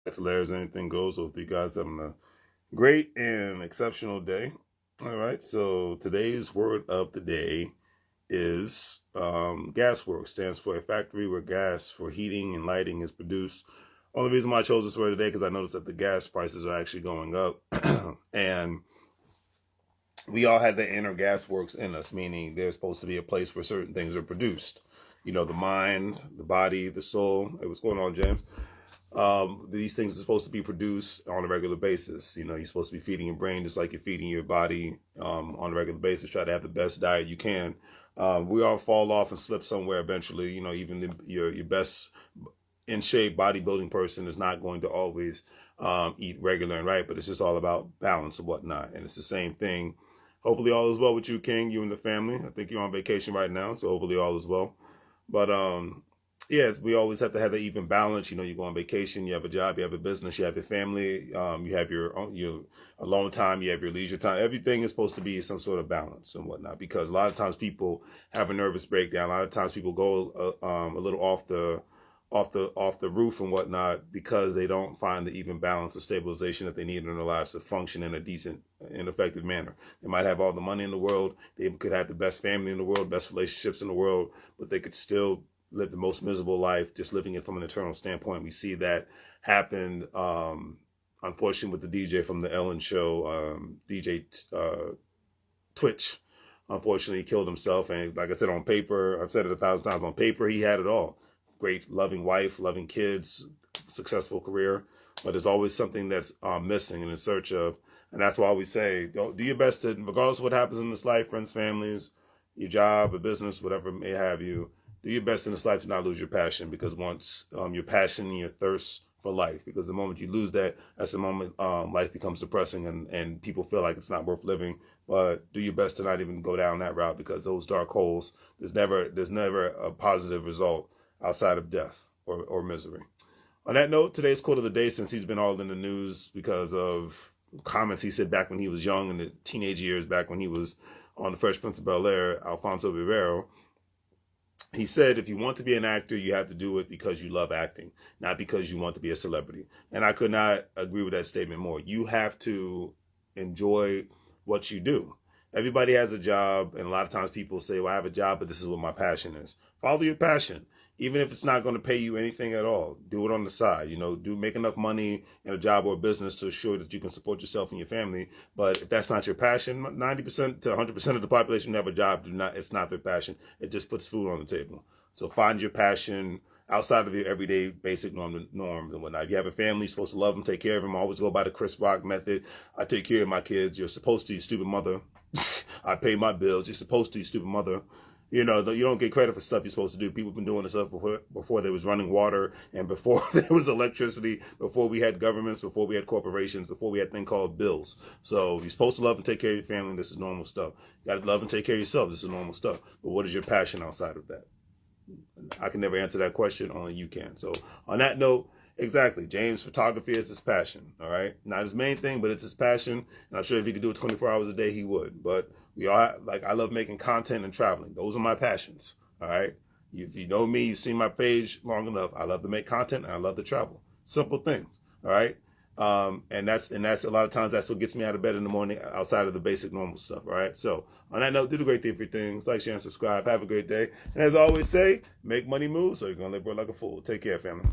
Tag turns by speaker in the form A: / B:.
A: To Larry's Anything Goes. Hope you guys having a great and exceptional day. All right, so today's word of the day is Gasworks. Stands for a factory where gas for heating and lighting is produced. Only reason why I chose this word today because I noticed that the gas prices are actually going up, and we all had the inner gasworks in us, meaning there's supposed to be a place where certain things are produced. You know, the mind, the body, the soul. Hey, what's going on, James? These things are supposed to be produced on a regular basis. You know, you're supposed to be feeding your brain just like you're feeding your body on a regular basis. Try to have the best diet you can. We all fall off and slip somewhere eventually. You know, even your best in shape bodybuilding person is not going to always eat regular and right, but it's just all about balance and whatnot. And it's the same thing. Hopefully all is well with you, King, you and the family. I think you're on vacation right now, so hopefully all is well. But yeah, we always have to have an even balance. You know, you go on vacation, you have a job, you have a business, you have your family, you have your alone time, you have your leisure time. Everything is supposed to be some sort of balance and whatnot, because a lot of times people have a nervous breakdown. A lot of times people go a little off the roof and whatnot because they don't find the even balance or stabilization that they need in their lives to function in a decent and effective manner. They might have all the money in the world, they could have the best family in the world, best relationships in the world, but they could still live the most miserable life, just living it from an internal standpoint. We see that happen, unfortunately, with the DJ from the Ellen show, DJ Twitch. Unfortunately, he killed himself. And like I said, on paper, I've said it 1,000 times, on paper, he had it all. Great, loving wife, loving kids, successful career. But there's always something that's missing and in search of. And that's why we say, do your best to, regardless of what happens in this life, friends, families, your job, a business, whatever may have you, do your best in this life to not lose your passion, because once your passion and your thirst for life, because the moment you lose that, that's the moment life becomes depressing and people feel like it's not worth living. But do your best to not even go down that route, because those dark holes, there's never a positive result outside of death or misery. On that note, today's quote of the day, since he's been all in the news because of comments he said back when he was young in the teenage years, back when he was on the Fresh Prince of Bel-Air, Alfonso Rivera, he said, if you want to be an actor, you have to do it because you love acting, not because you want to be a celebrity. And I could not agree with that statement more. You have to enjoy what you do. Everybody has a job, and a lot of times people say, well, I have a job, but this is what my passion is. Follow your passion. Even if it's not going to pay you anything at all, do it on the side. You know, make enough money in a job or a business to assure that you can support yourself and your family. But if that's not your passion, 90% to 100% of the population who have a job it's not their passion. It just puts food on the table. So find your passion outside of your everyday basic norms and whatnot. If you have a family, you're supposed to love them, take care of them. Always go by the Chris Rock method. I take care of my kids. You're supposed to, you stupid mother. I pay my bills. You're supposed to, you stupid mother. You know, you don't get credit for stuff you're supposed to do. People have been doing this stuff before there was running water, and before there was electricity, before we had governments, before we had corporations, before we had a thing called bills. So you're supposed to love and take care of your family. This is normal stuff. You got to love and take care of yourself. This is normal stuff. But what is your passion outside of that? I can never answer that question. Only you can. So on that note, exactly, James' photography is his passion. All right, not his main thing, but it's his passion. And I'm sure if he could do it 24 hours a day, he would. But we all, like, I love making content and traveling. Those are my passions. All right. If you know me, you've seen my page long enough. I love to make content and I love to travel. Simple things. All right. And that's a lot of times that's what gets me out of bed in the morning outside of the basic normal stuff. All right. So on that note, do the great thing for your things. Like, share, and subscribe. Have a great day. And as I always say, make money move so you're going to live like a fool. Take care, family.